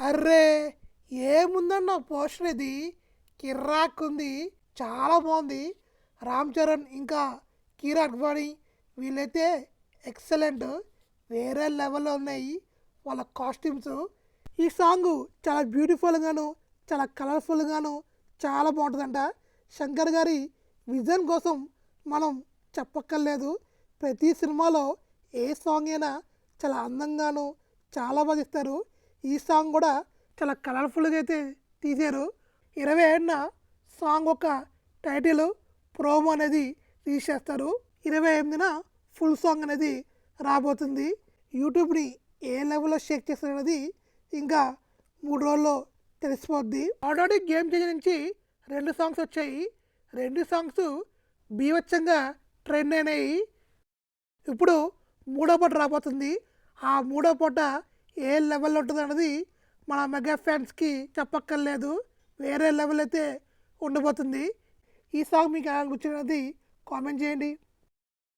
Array ఏముందన్న poster ఇది కిర్రాక్ ఉంది. చాలా బాగుంది. రామ్ చరణ్ ఇంకా కీరా అడ్వాణి వీళ్ళైతే ఎక్సలెంట్. వేరే లెవెల్లో ఉన్నాయి వాళ్ళ కాస్ట్యూమ్స్. ఈ సాంగ్ చాలా బ్యూటిఫుల్గాను చాలా కలర్ఫుల్గాను చాలా బాగుంటుందంట. శంకర్ గారి విజన్ కోసం మనం చెప్పక్కర్లేదు. ప్రతి సినిమాలో ఏ సాంగ్ అయినా చాలా అందంగాను చాలా బాగా ఇస్తారు. ఈ సాంగ్ కూడా చాలా కలర్ఫుల్గా అయితే తీశారు. 27న సాంగ్ ఒక టైటిల్ ప్రోమో అనేది రిలీజ్ చేస్తారు. 28న ఫుల్ సాంగ్ అనేది రాబోతుంది. యూట్యూబ్ని ఏ లెవెల్లో షేక్ చేస్తారు అనేది ఇంకా 3 రోజుల్లో తెలిసిపోద్ది. ఆల్రెడీ గేమ్ చేంజర్ నుంచి 2 సాంగ్స్ వచ్చాయి. 2 సాంగ్స్ బీభత్సంగా ట్రెండ్ అయినాయి. ఇప్పుడు మూడో పాట రాబోతుంది. ఆ మూడో పాట ఏ లెవెల్లో ఉంటుంది అన్నది మన మెగా ఫ్యాన్స్కి చెప్పక్కర్లేదు. వేరే లెవెల్ అయితే ఉండబోతుంది. ఈ సాంగ్ మీకు ఎలా అనిపించినది కామెంట్ చేయండి.